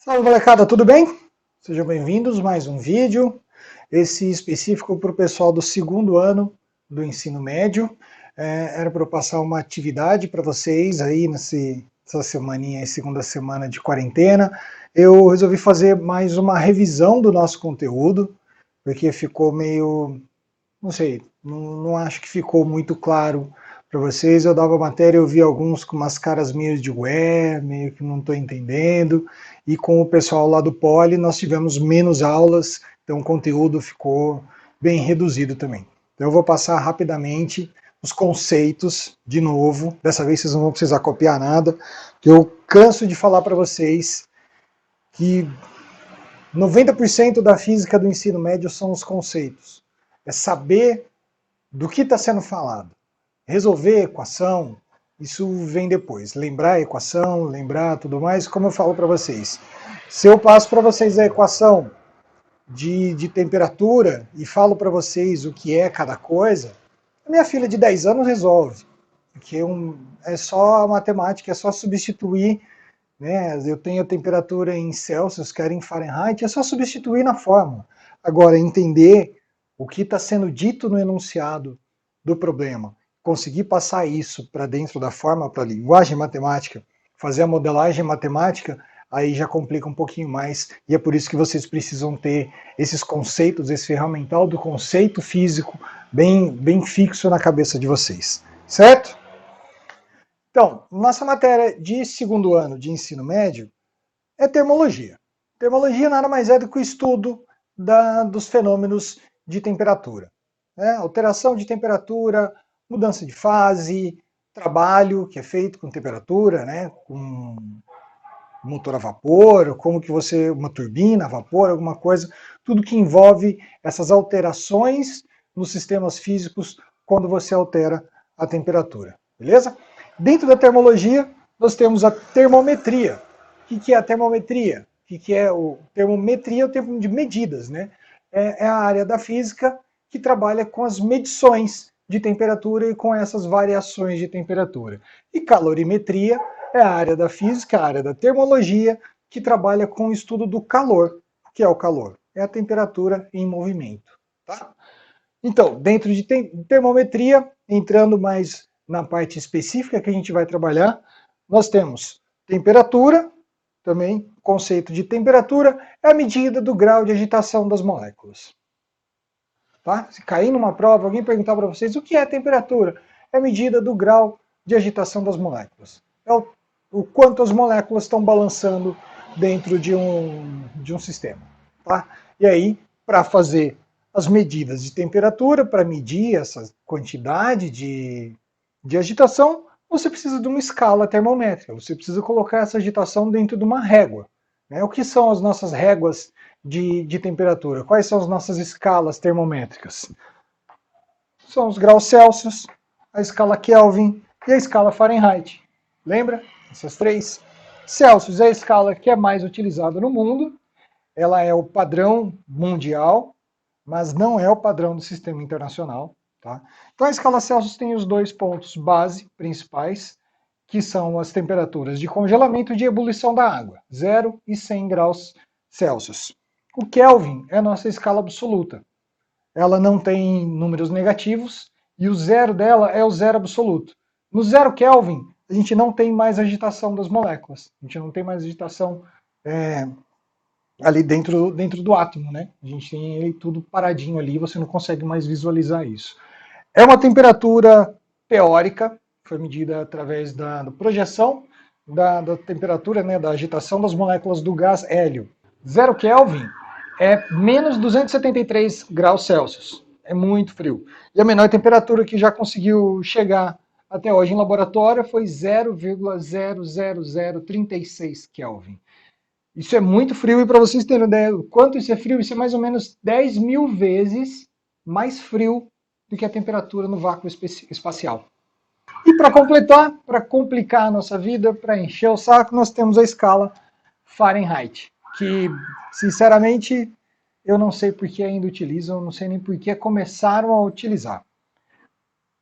Salve molecada, tudo bem? Sejam bem-vindos a mais um vídeo, esse específico para o pessoal do segundo ano do ensino médio. Era para eu passar uma atividade para vocês aí nessa semaninha, segunda semana de quarentena. Eu resolvi fazer mais uma revisão do nosso conteúdo, porque ficou meio, não sei, não acho que ficou muito claro para vocês. Eu dava matéria, eu vi alguns com umas caras meio de ué, meio que não estou entendendo. E com o pessoal lá do Poli, nós tivemos menos aulas, então o conteúdo ficou bem reduzido também. Então eu vou passar rapidamente os conceitos de novo. Dessa vez vocês não vão precisar copiar nada, que eu canso de falar para vocês que 90% da física do ensino médio são os conceitos. É saber do que está sendo falado. Resolver a equação, isso vem depois. Lembrar a equação, lembrar tudo mais, como eu falo para vocês. Se eu passo para vocês a equação de temperatura e falo para vocês o que é cada coisa, a minha filha de 10 anos resolve. Porque é só a matemática, é só substituir, né? Eu tenho a temperatura em Celsius, quero em Fahrenheit, é só substituir na fórmula. Agora, entender o que está sendo dito no enunciado do problema, conseguir passar isso para dentro da forma, para a linguagem matemática, fazer a modelagem matemática, aí já complica um pouquinho mais, e é por isso que vocês precisam ter esses conceitos, esse ferramental do conceito físico bem fixo na cabeça de vocês, certo? Então, nossa matéria de segundo ano de ensino médio é termologia. Termologia nada mais é do que o estudo dos fenômenos de temperatura. Alteração de temperatura, mudança de fase, trabalho que é feito com temperatura, com motor a vapor, como que uma turbina a vapor, alguma coisa, tudo que envolve essas alterações nos sistemas físicos quando você altera a temperatura, beleza? Dentro da termologia, nós temos a termometria. O que é a termometria? O que é o termometria? É o termo de medidas, né? É a área da física que trabalha com as medições de temperatura e com essas variações de temperatura. E calorimetria é a área da física, a área da termologia, que trabalha com o estudo do calor. O que é o calor? É a temperatura em movimento. Tá? Então, dentro de termometria, entrando mais na parte específica que a gente vai trabalhar, nós temos temperatura, também conceito de temperatura, é a medida do grau de agitação das moléculas. Tá? Se cair numa prova, alguém perguntar para vocês o que é temperatura, é a medida do grau de agitação das moléculas. É o quanto as moléculas estão balançando dentro de um sistema. Tá? E aí, para fazer as medidas de temperatura, para medir essa quantidade de agitação, você precisa de uma escala termométrica, você precisa colocar essa agitação dentro de uma régua. O que são as nossas réguas de temperatura? Quais são as nossas escalas termométricas? São os graus Celsius, a escala Kelvin e a escala Fahrenheit. Lembra? Essas três. Celsius é a escala que é mais utilizada no mundo. Ela é o padrão mundial, mas não é o padrão do sistema internacional. Tá? Então a escala Celsius tem os dois pontos base principais, que são as temperaturas de congelamento e de ebulição da água, 0 e 100 graus Celsius. O Kelvin é a nossa escala absoluta. Ela não tem números negativos e o zero dela é o zero absoluto. No 0 Kelvin, a gente não tem mais agitação das moléculas. A gente não tem mais agitação ali dentro do átomo, né? A gente tem ele tudo paradinho ali, você não consegue mais visualizar isso. É uma temperatura teórica, foi medida através da projeção da temperatura, né, da agitação das moléculas do gás hélio. 0 Kelvin é menos 273 graus Celsius. É muito frio. E a menor temperatura que já conseguiu chegar até hoje em laboratório foi 0,00036 Kelvin. Isso é muito frio, e para vocês terem ideia do quanto isso é frio, isso é mais ou menos 10 mil vezes mais frio do que a temperatura no vácuo espacial. E para completar, para complicar a nossa vida, para encher o saco, nós temos a escala Fahrenheit, que, sinceramente, eu não sei por que ainda utilizam, não sei nem por que começaram a utilizar.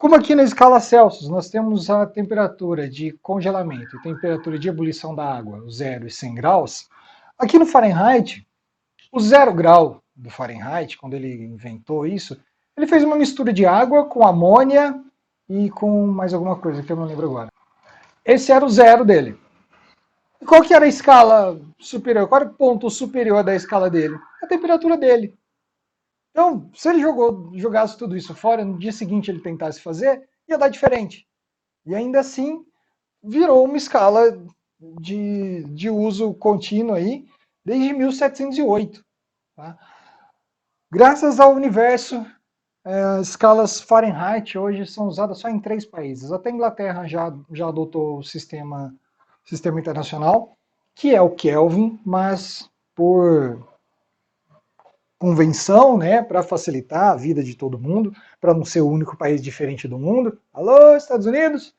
Como aqui na escala Celsius nós temos a temperatura de congelamento e temperatura de ebulição da água, 0 e 100 graus, Aqui no Fahrenheit, o 0 grau do Fahrenheit, quando ele inventou isso, ele fez uma mistura de água com amônia e com mais alguma coisa que eu não lembro agora. Esse era o zero dele. E qual que era a escala superior? Qual era o ponto superior da escala dele? A temperatura dele. Então, se ele jogasse tudo isso fora, no dia seguinte ele tentasse fazer, ia dar diferente. E ainda assim, virou uma escala de uso contínuo aí, desde 1708. Tá? Graças ao universo, escalas Fahrenheit hoje são usadas só em 3 países. Até a Inglaterra já adotou o sistema internacional, que é o Kelvin, mas por convenção, né, para facilitar a vida de todo mundo, para não ser o único país diferente do mundo. Alô, Estados Unidos?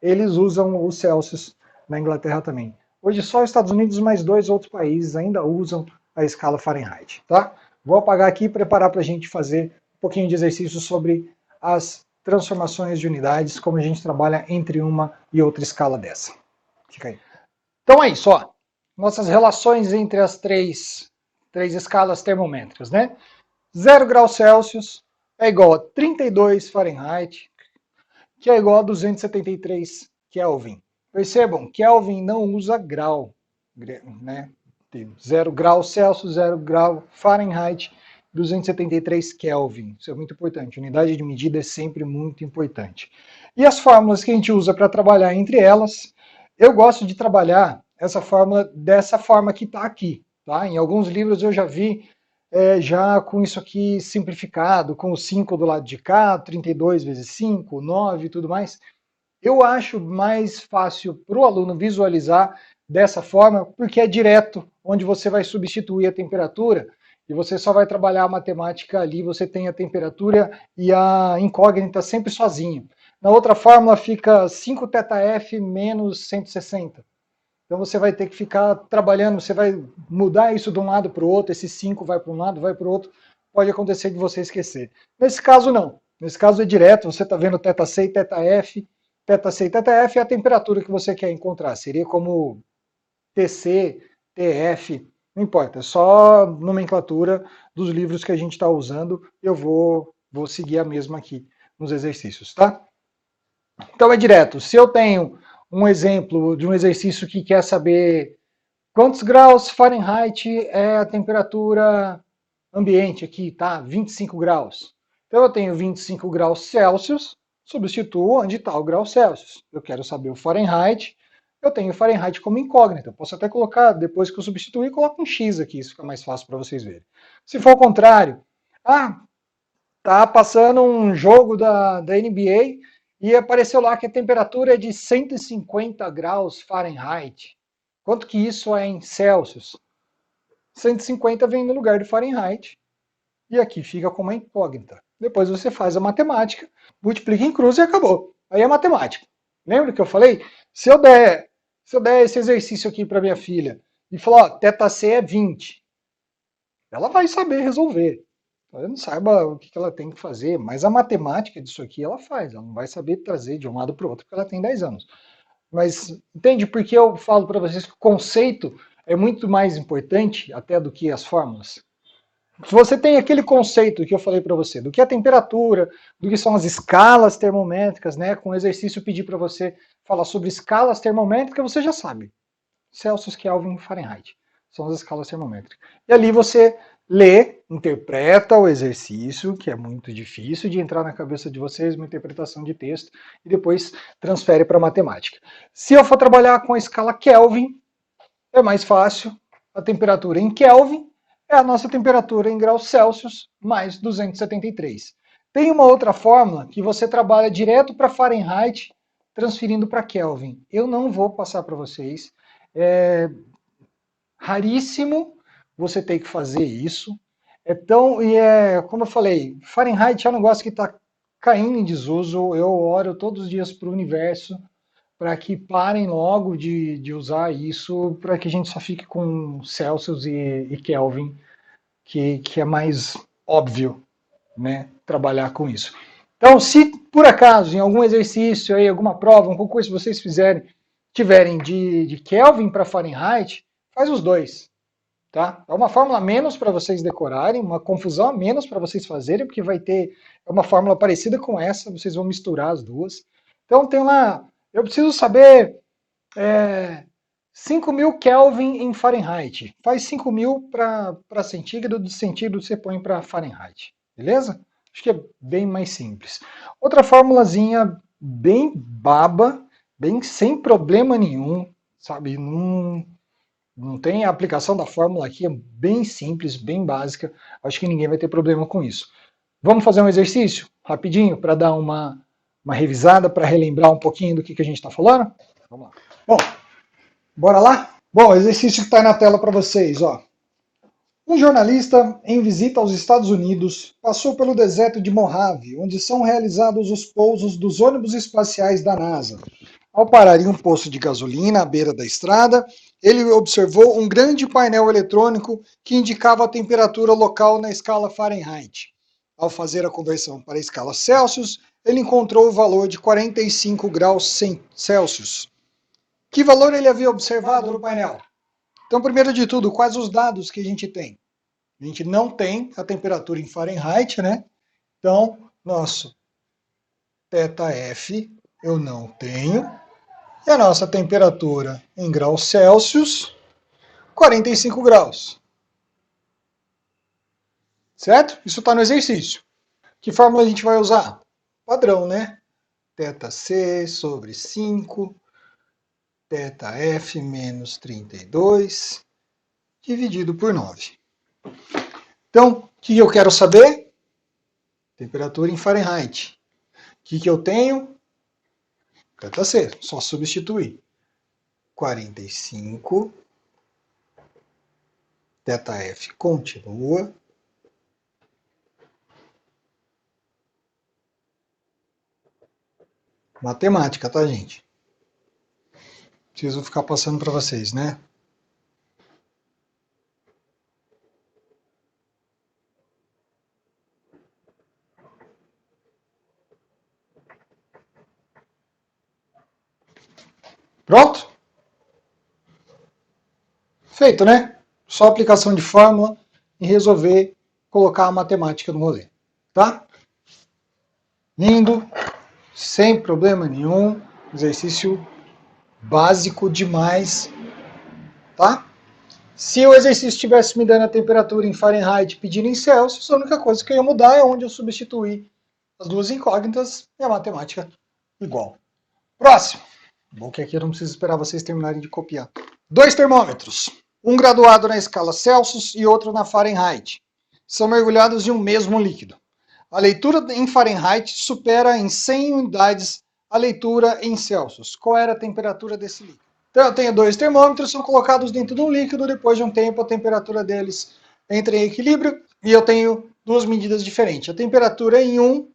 Eles usam o Celsius na Inglaterra também. Hoje só os Estados Unidos e mais 2 outros países ainda usam a escala Fahrenheit, tá? Vou apagar aqui e preparar para a gente fazer um pouquinho de exercício sobre as transformações de unidades, como a gente trabalha entre uma e outra escala dessa. Fica aí. Então é isso, ó. Nossas relações entre as três escalas termométricas, né? 0 graus Celsius é igual a 32 Fahrenheit, que é igual a 273 Kelvin. Percebam, Kelvin não usa grau, né? 0 graus Celsius, 0 grau Fahrenheit, 273 Kelvin. Isso é muito importante. Unidade de medida é sempre muito importante. E as fórmulas que a gente usa para trabalhar entre elas, eu gosto de trabalhar essa fórmula dessa forma que está aqui. Tá? Em alguns livros eu já vi já com isso aqui simplificado, com o 5 do lado de cá, 32 vezes 5, 9 e tudo mais. Eu acho mais fácil para o aluno visualizar dessa forma, porque é direto, onde você vai substituir a temperatura e você só vai trabalhar a matemática ali, você tem a temperatura e a incógnita sempre sozinho. Na outra fórmula fica 5 θF menos 160. Então você vai ter que ficar trabalhando, você vai mudar isso de um lado para o outro, esse 5 vai para um lado, vai para o outro, pode acontecer de você esquecer. Nesse caso não, nesse caso é direto, você está vendo θC e θF, θC e θF é a temperatura que você quer encontrar, seria como TC, TF, não importa, é só nomenclatura dos livros que a gente está usando, eu vou seguir a mesma aqui nos exercícios, tá? Então é direto, se eu tenho um exemplo de um exercício que quer saber quantos graus Fahrenheit é a temperatura ambiente aqui, tá? 25 graus. Então eu tenho 25 graus Celsius, substituo onde está o grau Celsius. Eu quero saber o Fahrenheit, eu tenho o Fahrenheit como incógnita. Eu posso até colocar, depois que eu substituir, coloco um X aqui, isso fica mais fácil para vocês verem. Se for o contrário, tá passando um jogo da NBA e apareceu lá que a temperatura é de 150 graus Fahrenheit. Quanto que isso é em Celsius? 150 vem no lugar do Fahrenheit e aqui fica como uma incógnita. Depois você faz a matemática, multiplica em cruz e acabou. Aí é matemática. Lembra que eu falei? Se eu der esse exercício aqui para minha filha e falar, ó, θC é 20, ela vai saber resolver. Ela não saiba o que ela tem que fazer, mas a matemática disso aqui ela faz, ela não vai saber trazer de um lado para o outro, porque ela tem 10 anos. Mas entende por que eu falo para vocês que o conceito é muito mais importante até do que as fórmulas? Se você tem aquele conceito que eu falei para você, do que é a temperatura, do que são as escalas termométricas, né? Com o exercício pedir para você falar sobre escalas termométricas, você já sabe. Celsius, Kelvin, Fahrenheit. São as escalas termométricas. E ali você lê, interpreta o exercício, que é muito difícil de entrar na cabeça de vocês, uma interpretação de texto, e depois transfere para a matemática. Se eu for trabalhar com a escala Kelvin, é mais fácil. A temperatura em Kelvin é a nossa temperatura em graus Celsius mais 273. Tem uma outra fórmula que você trabalha direto para Fahrenheit, transferindo para Kelvin. Eu não vou passar para vocês. É raríssimo você ter que fazer isso. Então, como eu falei, Fahrenheit é um negócio que está caindo em desuso. Eu oro todos os dias para o universo para que parem logo de usar isso, para que a gente só fique com Celsius e Kelvin, que é mais óbvio, né, trabalhar com isso. Então, se por acaso, em algum exercício, aí, alguma prova, um concurso que vocês tiverem de Kelvin para Fahrenheit, faz os dois. tá? É uma fórmula a menos para vocês decorarem, uma confusão a menos para vocês fazerem, porque vai ter uma fórmula parecida com essa, vocês vão misturar as duas. Então tem lá, eu preciso saber 5.000 Kelvin em Fahrenheit. Faz 5.000 para centígrado, de centígrado você põe para Fahrenheit, beleza? Acho que é bem mais simples. Outra formulazinha bem baba, bem sem problema nenhum, sabe? Não tem a aplicação da fórmula aqui, é bem simples, bem básica. Acho que ninguém vai ter problema com isso. Vamos fazer um exercício rapidinho para dar uma revisada, para relembrar um pouquinho do que a gente está falando? Vamos lá. Bom, bora lá? Bom, o exercício que está aí na tela para vocês, ó. Um jornalista, em visita aos Estados Unidos, passou pelo deserto de Mojave, onde são realizados os pousos dos ônibus espaciais da NASA. Ao parar em um posto de gasolina à beira da estrada, ele observou um grande painel eletrônico que indicava a temperatura local na escala Fahrenheit. Ao fazer a conversão para a escala Celsius, ele encontrou o valor de 45 graus Celsius. Que valor ele havia observado no painel? Então, primeiro de tudo, quais os dados que a gente tem? A gente não tem a temperatura em Fahrenheit, né? Então, nosso θF eu não tenho. E a nossa temperatura em graus Celsius, 45 graus. Certo? Isso está no exercício. Que fórmula a gente vai usar? Padrão, né? θC sobre 5, θF menos 32, dividido por 9. Então, o que eu quero saber? Temperatura em Fahrenheit. O que eu tenho? θC, só substituir. 45, θF continua. Matemática, tá, gente? Preciso ficar passando para vocês, né? Pronto? Feito, né? Só aplicação de fórmula e resolver colocar a matemática no rolê, tá? Lindo, sem problema nenhum, exercício básico demais, tá? Se o exercício estivesse me dando a temperatura em Fahrenheit pedindo em Celsius, a única coisa que eu ia mudar é onde eu substituir as duas incógnitas e a matemática igual. Próximo. Bom que aqui eu não preciso esperar vocês terminarem de copiar. 2 termômetros, um graduado na escala Celsius e outro na Fahrenheit, são mergulhados em um mesmo líquido. A leitura em Fahrenheit supera em 100 unidades a leitura em Celsius. Qual era a temperatura desse líquido? Então eu tenho 2 termômetros, são colocados dentro de um líquido, depois de um tempo a temperatura deles entra em equilíbrio e eu tenho duas medidas diferentes. A temperatura em um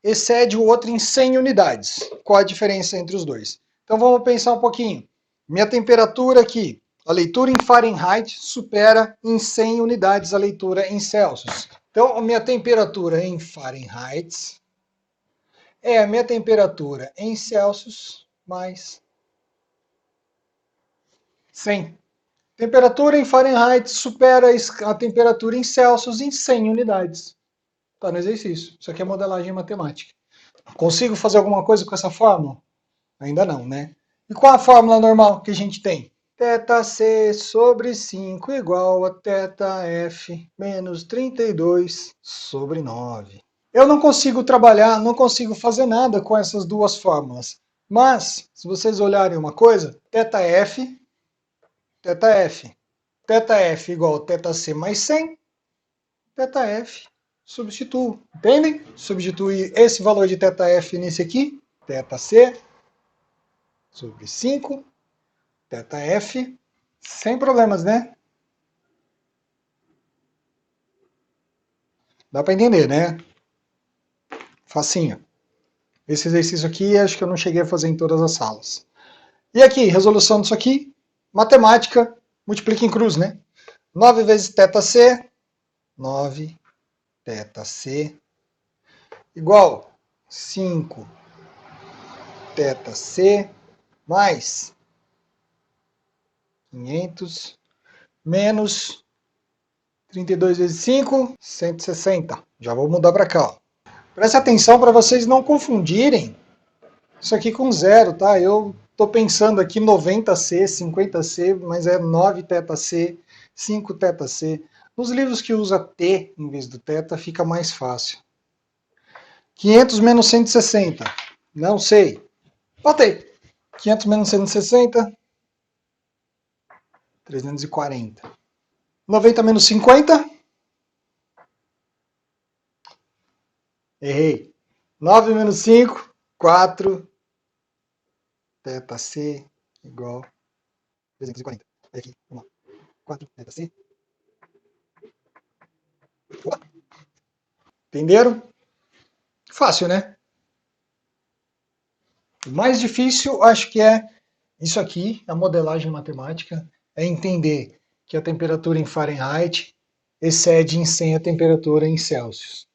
excede o outro em 100 unidades. Qual a diferença entre os dois? Então vamos pensar um pouquinho. Minha temperatura aqui, a leitura em Fahrenheit supera em 100 unidades a leitura em Celsius. Então a minha temperatura em Fahrenheit é a minha temperatura em Celsius mais 100. Temperatura em Fahrenheit supera a temperatura em Celsius em 100 unidades. Está no exercício. Isso aqui é modelagem matemática. Consigo fazer alguma coisa com essa fórmula? Ainda não, né? E qual a fórmula normal que a gente tem? θC sobre 5 igual a θF menos 32 sobre 9. Eu não consigo trabalhar, não consigo fazer nada com essas duas fórmulas. Mas, se vocês olharem uma coisa, θF, θF igual a θC mais 100, θF substituo. Entendem? Substituir esse valor de θF nesse aqui, θC sobre 5, θF, sem problemas, né? Dá para entender, né? Facinho. Esse exercício aqui, acho que eu não cheguei a fazer em todas as salas. E aqui, resolução disso aqui, matemática, multiplica em cruz, né? 9 vezes θC, 9 θC, igual 5 θC, mais 500, menos 32 vezes 5, 160. Já vou mudar para cá. Ó. Preste atenção para vocês não confundirem isso aqui com zero, tá? Eu estou pensando aqui 90C, 50C, mas é 9 θC, 5 θC. Nos livros que usa T em vez do θ, fica mais fácil. 500 menos 160. Não sei. Botei. 500 menos 160. 340. 90 menos 50. Errei. 9 menos 5. 4. θC igual 340. Aqui, vamos lá. 4 θC. Entenderam? Fácil, né? O mais difícil, acho que é isso aqui, a modelagem matemática, é entender que a temperatura em Fahrenheit excede em 100 a temperatura em Celsius.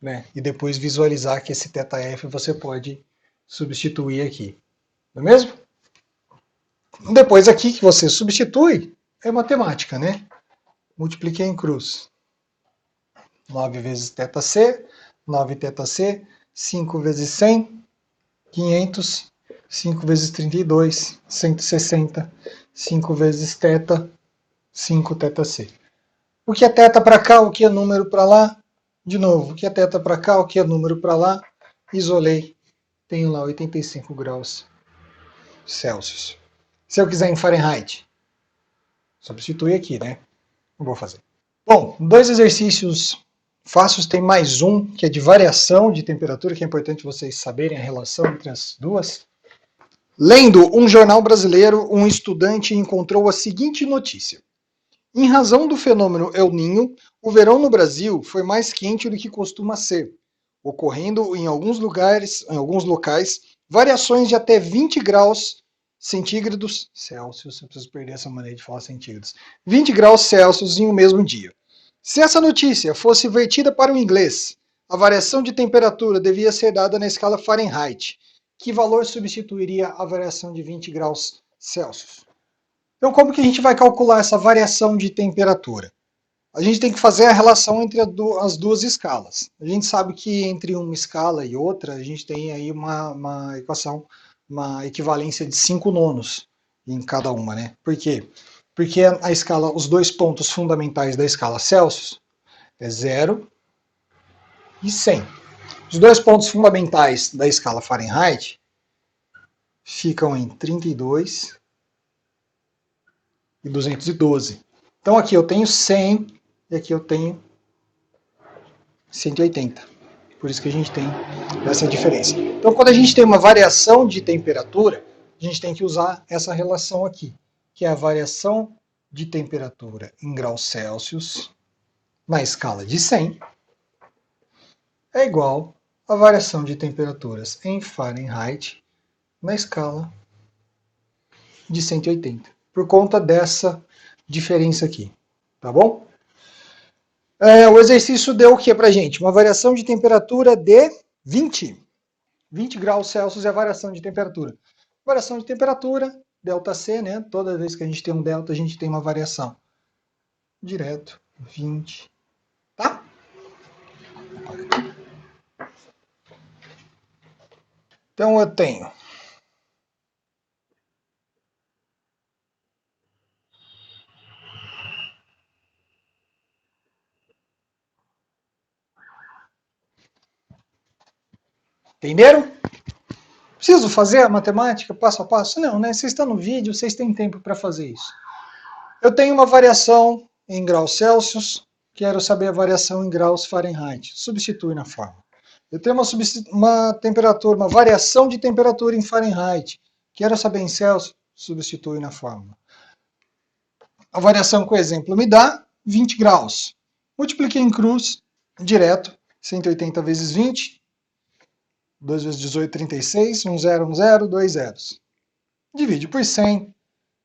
Né? E depois visualizar que esse θF você pode substituir aqui. Não é mesmo? Depois aqui que você substitui, é matemática, né? Multipliquei em cruz. 9 vezes θC, 9 θC, 5 vezes 100, 500, 5 vezes 32, 160, 5 vezes θ, 5 θC. O que é θ para cá, o que é número para lá? De novo, o que é θ para cá, o que é número para lá? Isolei, tenho lá 85 graus Celsius. Se eu quiser em Fahrenheit, substitui aqui, né? Não vou fazer. Bom, dois exercícios fáceis, tem mais um, que é de variação de temperatura, que é importante vocês saberem a relação entre as duas. Lendo um jornal brasileiro, um estudante encontrou a seguinte notícia. Em razão do fenômeno El Niño, o verão no Brasil foi mais quente do que costuma ser, ocorrendo em alguns locais, variações de até 20 graus centígrados Celsius, eu preciso perder essa maneira de falar centígrados, 20 graus Celsius em um mesmo dia. Se essa notícia fosse vertida para o inglês, a variação de temperatura devia ser dada na escala Fahrenheit. Que valor substituiria a variação de 20 graus Celsius? Então, como que a gente vai calcular essa variação de temperatura? A gente tem que fazer a relação entre as duas escalas. A gente sabe que entre uma escala e outra, a gente tem aí uma equação, uma equivalência de 5 nonos em cada uma, né? Por quê? Porque a escala, os dois pontos fundamentais da escala Celsius é 0 e 100. Os dois pontos fundamentais da escala Fahrenheit ficam em 32 e 212. Então aqui eu tenho 100 e aqui eu tenho 180. Por isso que a gente tem essa diferença. Então quando a gente tem uma variação de temperatura, a gente tem que usar essa relação aqui, que é a variação de temperatura em graus Celsius na escala de 100 é igual à variação de temperaturas em Fahrenheit na escala de 180, por conta dessa diferença aqui, tá bom? O exercício deu o que pra gente? Uma variação de temperatura de 20 graus Celsius é a variação de temperatura. Variação de temperatura, ΔC, né? Toda vez que a gente tem um delta, a gente tem uma variação. Direto, 20, tá? Então eu tenho entenderam? Preciso fazer a matemática passo a passo? Não, né? Vocês estão no vídeo, vocês têm tempo para fazer isso. Eu tenho uma variação em graus Celsius, quero saber a variação em graus Fahrenheit. Substitui na fórmula. Eu tenho uma temperatura, uma variação de temperatura em Fahrenheit. Quero saber em Celsius, substitui na fórmula. A variação que o exemplo me dá, 20 graus. Multipliquei em cruz, direto, 180 vezes 20, 2 vezes 18, 36, 1 0, 2 zeros. Divide por 100,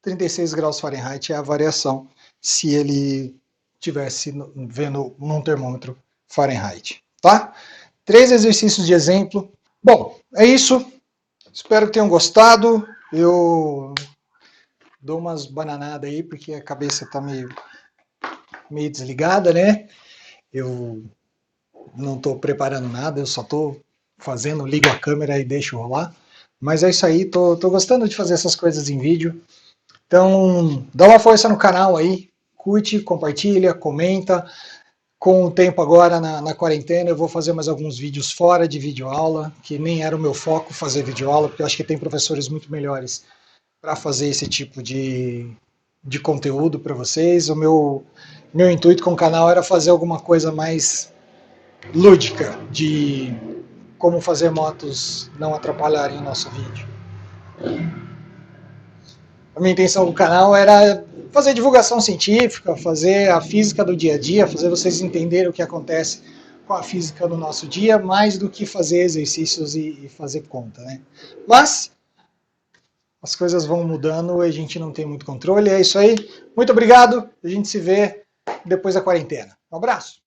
36 graus Fahrenheit é a variação se ele estivesse vendo num termômetro Fahrenheit, tá? 3 exercícios de exemplo. Bom, é isso. Espero que tenham gostado. Eu dou umas bananadas aí, porque a cabeça está meio meio desligada, né? Eu não estou preparando nada, eu só estou fazendo, ligo a câmera e deixo rolar. Mas é isso aí, tô gostando de fazer essas coisas em vídeo. Então, dá uma força no canal aí, curte, compartilha, comenta. Com o tempo agora na quarentena, eu vou fazer mais alguns vídeos fora de videoaula, que nem era o meu foco fazer videoaula, porque eu acho que tem professores muito melhores para fazer esse tipo de conteúdo para vocês. O meu intuito com o canal era fazer alguma coisa mais lúdica, de como fazer motos não atrapalharem o nosso vídeo. A minha intenção do canal era fazer divulgação científica, fazer a física do dia a dia, fazer vocês entenderem o que acontece com a física no nosso dia, mais do que fazer exercícios e fazer conta, né? Mas as coisas vão mudando e a gente não tem muito controle. É isso aí. Muito obrigado. A gente se vê depois da quarentena. Um abraço.